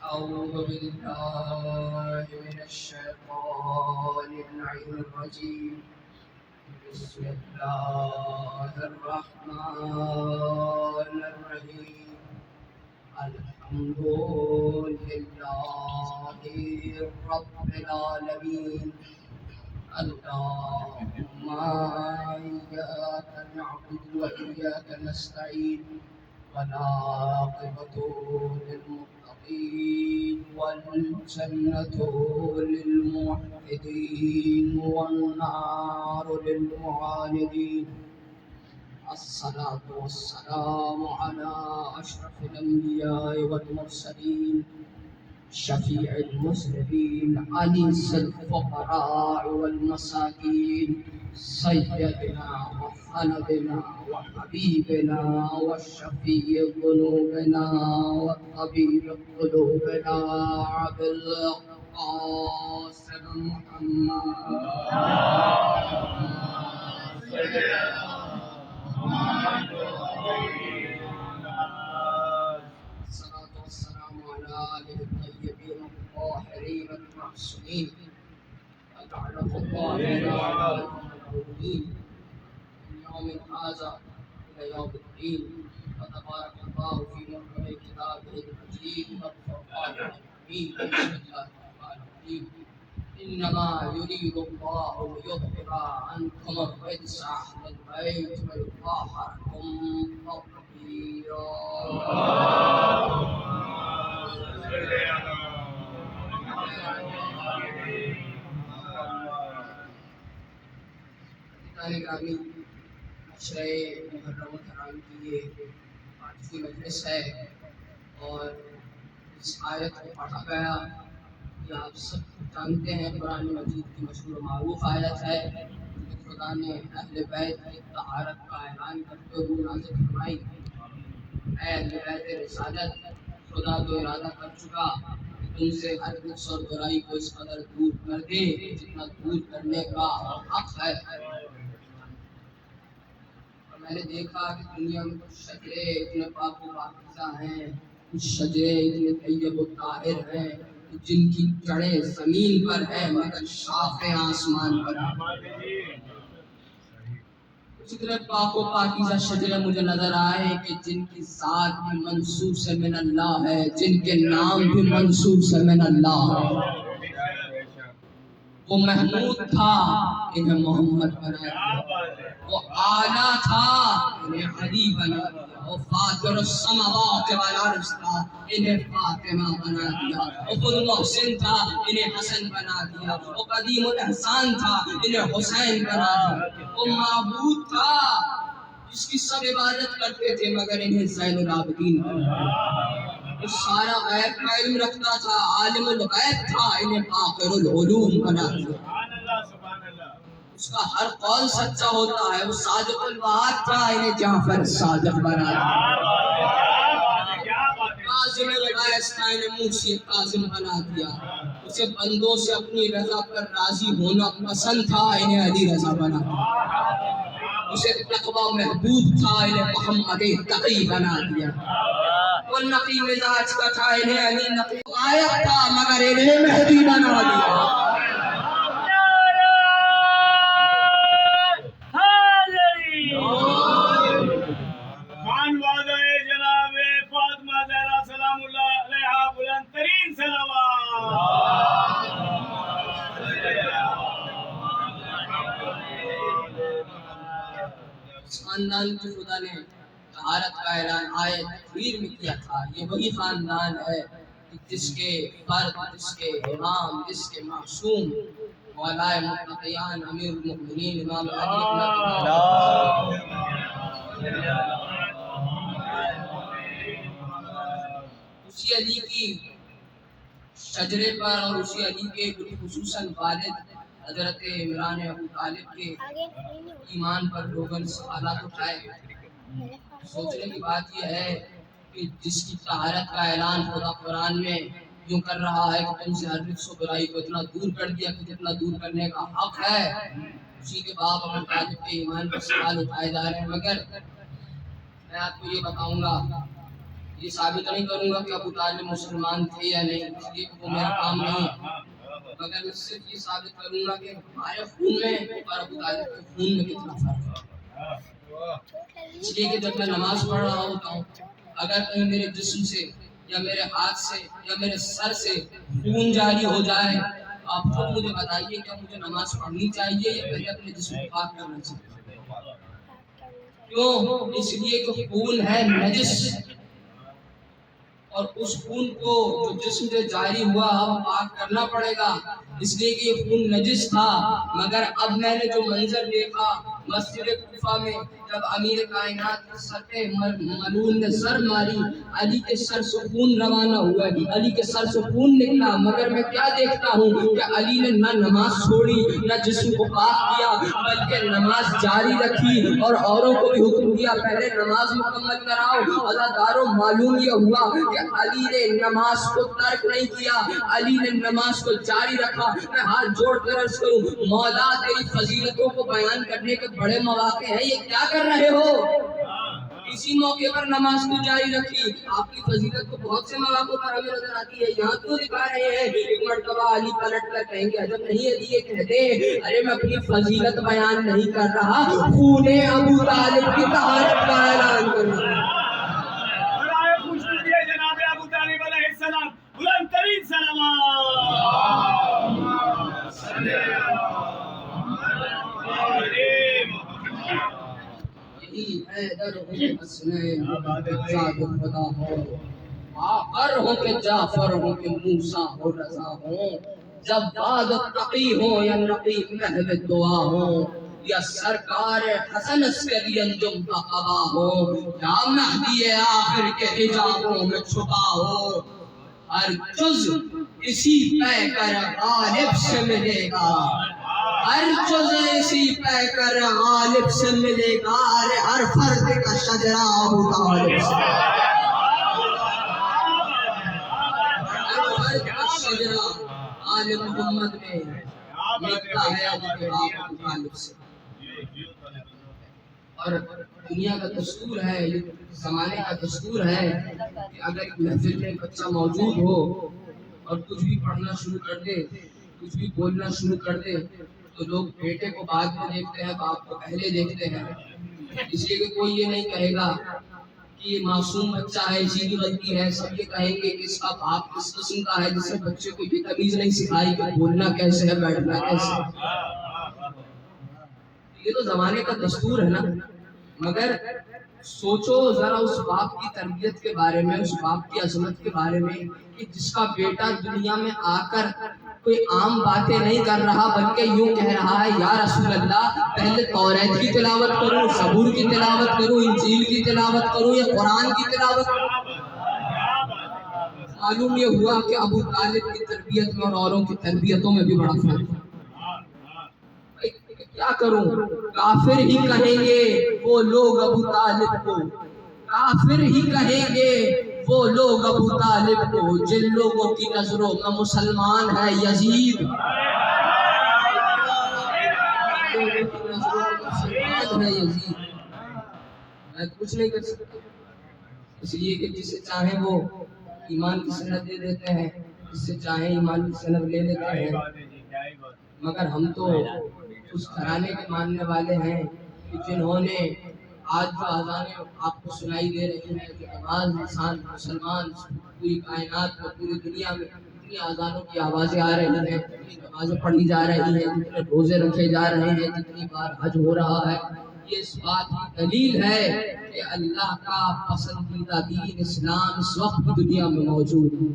أعوذ بالله من الشيطان اللعين الرجيم. بسم الله الرحمن الرحيم. الحمد لله رب العالمين. اللهم إياك نعبد وإياك نستعين، والعاقبة للمتقين والجنة للموحدين والنار للمعاندين. الصلاة والسلام على أشرف الأنبياء والمرسلين، شفيع المذنبين، أنيس الفقراء والمساكين، سيدنا وخلدنا وحبيبنا وشفيع ذنوبنا وطبيب قلوبنا أبي القاسم محمد. الصلاة والسلام على آله الطيبين الطاهرين المعصومين، أجعله الله لنا المؤمنين من يوم هذا إلى يوم الدين. وتبارك الله في محكم كتابه المجيد والفرقان الحميد. بسم الله الرحمن الرحيم. إنما يريد الله ليظهر عنكم الرجس أهل البيت ويطهركم تطهيرا. گرامی، عشرہ محرم الحرام کی یہ آج کی مجلس ہے، اور اس آیت کو پڑھا گیا یہ آپ سب جانتے ہیں، قرآن مجید کی مشہور و معروف آیت ہے کہ خدا نے اہل بیت کی طہارت کا اعلان کرتے ہوئے نازل فرمائی. اے اہل بیت رسالت، خدا تو ارادہ کر چکا کہ تم سے ہر نقص اور برائی کو اس قدر دور کر دے جتنا دور کرنے کا حق ہے. میں نے دیکھا کہ دنیا میں کچھ شجرے اتنے پاک و پاکیزہ ہیں، کچھ شجرے اتنے طیب و طاہر ہیں جن کی جڑیں زمین پر ہیں مگر شاخیں آسمان پر ہیں. کچھ اتنے پاک و پاکیزہ شجرے مجھے نظر آئے کہ جن کی ذات بھی منصوص من اللہ ہے، جن کے نام بھی منصوص من اللہ ہے. وہ محمود تھا، انہیں محمد بنا دیا. وہ اعلیٰ تھا، انہیں علی بنا دیا. وہ فاطر السماوات والارض تھا، انہیں فاطمہ بنا دیا. وہ خود محسن تھا، انہیں حسن بنا دیا. وہ قدیم الاحسان تھا، انہیں حسین بنا دیا. وہ معبود تھا جس کی سب عبادت کرتے تھے مگر انہیں زین العابدین بنا دیا. وہ سارا غیب کا علم رکھتا تھا، عالم الغیب تھا، انہیں آخر العلوم بنا دیا. اس کا ہر قول سچا ہوتا ہے، وہ صادق الوعد تھا، انہیں جعفر صادق بنا دیا. کاظم الغیظ تھا، انہیں موسی کاظم بنا دیا. اسے بندوں سے اپنی رضا پر راضی ہونا پسند تھا، انہیں علی رضا بنا دیا. اسے تقوی محبوب تھا، انہیں محمد تقی بنا دیا. وہ نقی مزاج کا تھا، انہیں علی نقی غائب تھا مگر انہیں مہدی بنا دیا. خاندان کی خدا نے طہارت کا اعلان آیت تکویر میں کیا تھا. یہ وہی خاندان ہے جس کے فرد، جس کے امام، جس کے معصوم والائے متقیان امیر المؤمنین امام علی ابن اسی علی کی شجرے پر اور اسی علی کے خصوصاً والد حضرت عمران ابو طالب کے ایمان پر لوگوں نے سوالات اٹھائے. سوچنے کی بات یہ ہے کہ جس کی طہارت کا اعلان خدا قرآن میں یوں کر رہا ہے کہ تم سے ہر نفس و برائی کو اتنا دور کر دیا کہ جتنا دور کرنے کا حق ہے، اسی کے باپ ابو طالب کے ایمان پر سوال اٹھائے جا رہے ہیں. مگر میں آپ کو یہ بتاؤں گا، یہ ثابت نہیں کروں گا کہ ابو طالب مسلمان تھے یا نہیں، اس لیے وہ میرا کام نہیں ہے، مگر میں صرف یہ ثابت کروں گا کہ ہمارے خون میں اور ابو طالب کے خون میں کتنا فرق ہے. اس لیے کہ جب میں نماز پڑھ رہا ہوتا ہوں، اگر کہیں میرے جسم سے یا میرے ہاتھ سے یا میرے سر سے خون جاری ہو جائے، آپ خود مجھے بتائیے کہ مجھے نماز پڑھنی چاہیے یا پہلے اپنے جسم کو پاک کرنا چاہیے؟ کیوں؟ اس لیے کہ خون ہے نجس، اور اس خون کو جو جسم سے جاری ہوا اب پاک کرنا پڑے گا، اس لیے کہ یہ خون نجس تھا. مگر اب میں نے جو منظر دیکھا مسجد کوفہ میں، جب امیر کائنات کے سر پہ ملعون نے سر ماری، علی کے سر سے خون روانہ ہوا، علی کے سر سے خون نکلا، مگر میں کیا دیکھتا ہوں کہ علی نے نہ نماز چھوڑی نہ جسم کو پاک کیا، بلکہ نماز جاری رکھی اور اوروں کو بھی حکم دیا پہلے نماز مکمل کراؤ. عزاداروں، معلوم یہ ہوا کہ علی نے نماز کو ترک نہیں کیا، علی نے نماز کو جاری رکھا. میں ہاتھ جوڑ کر عرض کروں، مولا تیری فضیلتوں کو بیان کرنے کے بڑے مواقع ہیں، یہ کیا کر رہے ہو؟ اسی موقع پر نماز کو جاری رکھی. آپ کی فضیلت کو بہت سے مواقع پر ہمیں نظر آتی ہے، یہاں کیوں دکھا رہے ہیں؟ ایک مرتبہ علی پلٹ کر کہیں گے عجب نہیں علی یہ کہتے ارے میں اپنی فضیلت بیان نہیں کر رہا، خون ابو طالب کی طہارت کا اعلان کر رہا ہوں. بلند ترین یہی حیدر ہوں کہ حسنین زاد خدا ہو، باقر ہوں کہ جعفر ہوں کہ موسیٰ ہو رضا ہوں، جب بعد تقی ہوں یا نقی محو دعا ہوں، یا سرکار حسن عسکری انجم کا قبا ہو، یا مہدی آخر کے حجابوں میں چھپا ہو. ہر جز اسی پہ کر غالب سے ملے گا، ہر جز اسی پہ کر غالب سے ملے گا. ہر فرد کا شجرہ ابو طالب سے، ہر فرد کا شجرہ آل محمد میں ملتا ہے ابو طالب سے. اور دنیا کا دستور ہے، زمانے کا دستور ہے کہ اگر ایک محفل میں بچہ موجود ہو اور کچھ بھی پڑھنا شروع کر دے، کچھ بھی بولنا شروع کر دے، تو لوگ بیٹے کو بعد میں دیکھتے ہیں، باپ کو پہلے دیکھتے ہیں. اس لیے کہ کوئی یہ نہیں کہے گا کہ یہ معصوم بچہ ہے، اسی کی غلطی ہے. سب یہ کہیں گے کہ اس کا باپ کس قسم کا ہے جس نے بچے کو یہ تمیز نہیں سکھائی کہ بولنا کیسے ہے، بیٹھنا کیسے ہے. یہ تو زمانے کا دستور ہے نا. مگر سوچو ذرا اس باپ کی تربیت کے بارے میں، اس باپ کی عظمت کے بارے میں کہ جس کا بیٹا دنیا میں آ کر کوئی عام باتیں نہیں کر رہا بلکہ یوں کہہ رہا ہے یا رسول اللہ پہلے توریت کی تلاوت کروں، زبور کی تلاوت کروں، انجیل کی تلاوت کروں یا قرآن کی تلاوت کروں. معلوم یہ ہوا کہ ابو طالب کی تربیت میں اور اوروں کی تربیتوں میں بھی بڑا فرق ہے. کیا کروں؟ کافر ہی کہیں گے وہ لوگ ابو طالب کو، کافر ہی کہیں گے وہ لوگ ابو طالب کو جن لوگوں کی نظروں میں مسلمان ہے یزید. میں کچھ نہیں کر سکتا، اس لیے کہ جسے چاہیں وہ ایمان کی سند دے دیتے ہیں، جس سے چاہیں ایمان کی سند لے لیتے ہیں. مگر ہم تو اس گھرانے کے ماننے والے ہیں کہ جنہوں نے آج جو اذانیں آپ کو سنائی دے رہی ہیں، جو نماز انسان مسلمان پوری کائنات میں پوری دنیا میں اتنی اذانوں کی آوازیں آ رہی ہیں، اتنی نمازیں پڑھی جا رہی ہیں، جتنے روزے رکھے جا رہے ہیں، جتنی بار حج ہو رہا ہے، یہ اس بات کی دلیل ہے کہ اللہ کا پسندیدہ دین اسلام اس وقت دنیا میں موجود ہے.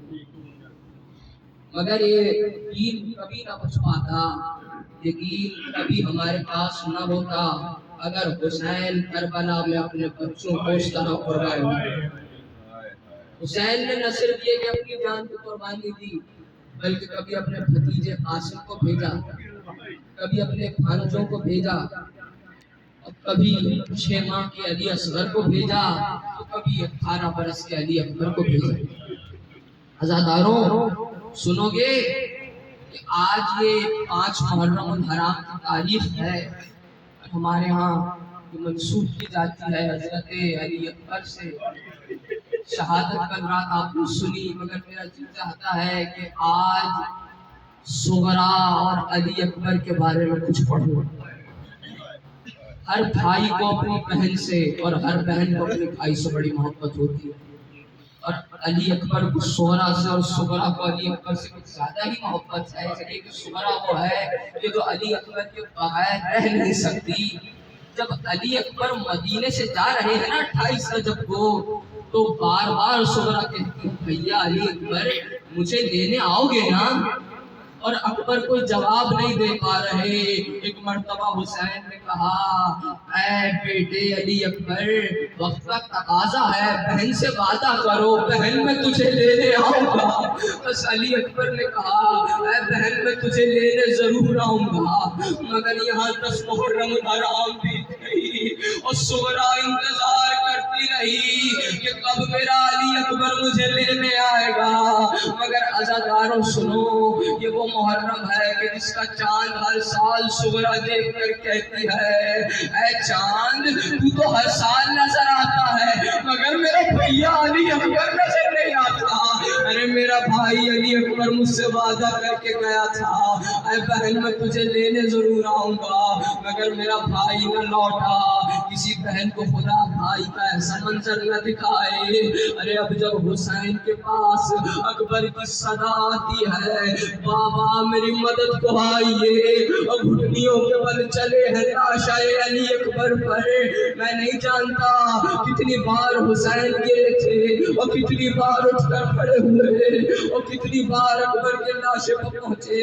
مگر یہ دین کبھی نہ بچ پاتا یقین کبھی ہمارے پاس نہ ہوتا اگر حسین کربلا میں اپنے بچوں کو اس طرح قربان ہوتے۔ حسین نے نہ صرف یہ کہ اپنی جان کو قربانی دی بلکہ کبھی اپنے بھتیجے قاسم کو بھیجا، کبھی اپنے بھانجوں کو بھیجا، اور کبھی 6 ماہ کے علی اصغر کو بھیجا، تو کبھی 18 برس کے علی اکبر کو بھیجا۔ عزاداروں سنو گے کہ آج یہ 5 محرم الحرام کی تاریخ ہے، ہمارے ہاں یہ منسوب کی جاتی ہے حضرت علی اکبر سے۔ شہادت کل رات آپ نے سنی، مگر میرا دل چاہتا ہے کہ آج صغرا اور علی اکبر کے بارے میں کچھ پڑھوں۔ ہر بھائی کو اپنی بہن سے اور ہر بہن کو اپنے بھائی سے بڑی محبت ہوتی ہے، اور علی اکبر کو صغرا سے اور صغرا کو علی اکبر سے کچھ زیادہ ہی محبت ہے، اس لیے کہ صغرا وہ ہے کہ جو علی اکبر کے بغیر رہ نہیں سکتی۔ جب علی اکبر مدینے سے جا رہے ہیں نا 28 رجب کو، تو بار بار صغرا کہتی ہے بھیا علی اکبر مجھے لینے آؤ گے نا؟ اور اکبر کوئی جواب نہیں دے پا رہے۔ ایک مرتبہ حسین نے کہا اے بیٹے علی اکبر وقت کا تقاضا ہے، بہن سے وعدہ کرو بہن میں تجھے لینے آؤں گا۔ بس علی اکبر نے کہا اے بہن میں تجھے لینے ضرور آؤں گا، مگر یہاں 10 محرم الحرام بھی گئی اور صغرا انتظار کرتی رہی کہ کب میرا علی اکبر مجھے لینے آئے گا۔ مگر عزاداروں سنو، یہ وہ محرم ہے کہ جس کا چاند ہر سال صغرا دیکھ کر کہتی ہے اے چاند تو تو ہر سال نظر آتا ہے مگر میرا بھیا علی اکبر نظر نہیں آتا۔ ارے میرا بھائی علی اکبر مجھ سے وعدہ کر کے گیا تھا اے بہن میں تجھے لینے ضرور آؤں گا، مگر میرا بھائی نہ لوٹا۔ کسی بہن کو خدا بھائی کا ایسا منظر نہ دکھائے۔ ارے اب جب حسین کے پاس اکبر کی صدا آتی ہے بابا میری مدد کو آئیے، اور گھٹنیوں کے بل چلے ہیں لاشائے علی اکبر پر۔ میں نہیں جانتا کتنی بار حسین گرے تھے اور کتنی بار اٹھ کر کھڑے ہوئے اور کتنی بار اکبر کے لاشے پر پہنچے،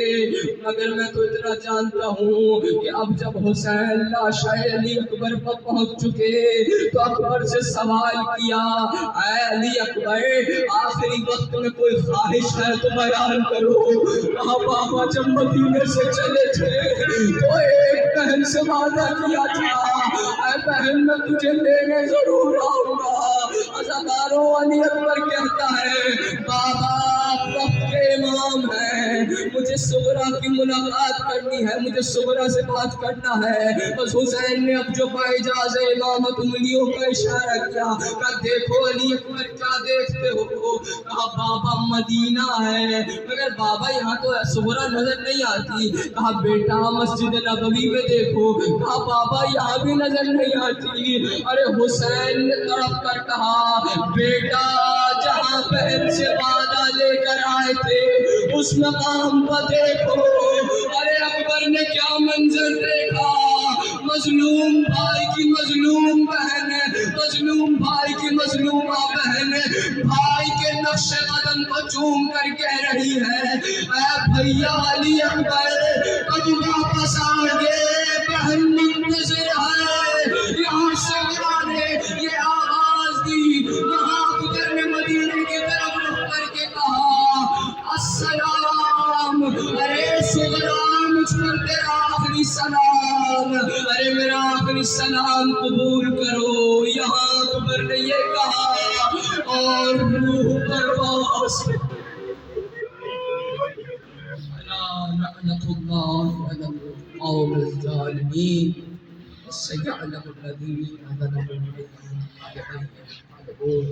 مگر میں تو اتنا جانتا ہوں کہ اب جب حسین لاشائے علی اکبر پر پہنچ چکے تو اکبر سے سوال کیا اے علی اکبر آخری وقت میں کوئی خواہش ہے تو بیان کرو۔ کہا بابا جب مدینے سے چلے تھے تو ایک بہن سے وعدہ کیا تھا اے بہن میں تجھے لینے ضرور آؤں گا۔ عزاداروں علی اکبر کہتا ہے بابا وقت کے امام ہے، مجھے صغرا کی ملاقات کرنی ہے، مجھے صغرا سے بات کرنا ہے۔ بس حسین نے اب جو باعجاز امامت انگلیوں کا اشارہ کیا، کہا دیکھو علی اکبر کیا دیکھتے ہو؟ کہا بابا مدینہ ہے، مگر بابا یہاں تو صغرا نظر نہیں آتی۔ کہا بیٹا مسجد نبوی میں دیکھو، کہا بابا یہاں بھی نظر نہیں آتی۔ ارے حسین نے تڑپ کر کہا بیٹا جہاں بہن سے وعدہ لے کر آئے تھے اس مقام پر دیکھو۔ ارے اکبر نے کیا منظر دیکھا، مظلوم بھائی کی مظلوم بہن، مظلوم بھائی کی مظلومہ بہن بھائی کے نقش قدم کو چوم کر کہہ رہی ہے اے بھیا علی اکبر کب واپس آگے، بہن منتظر ہے۔ یہاں صغرا نے یہ آواز دی، وہاں اکبر نے مدینے کی طرف رخ کر کے کہا السلام، ارے صغرا مجھ پر تیرا آخری سلام، ارے میرا آخری سلام قبول کرو۔ یہاں اکبر نے یہ کہا اور روح پرواز لعنت اللہ علی القوم الظالمین سیعلم الذین ظلموا بأی ارض ينقلبون۔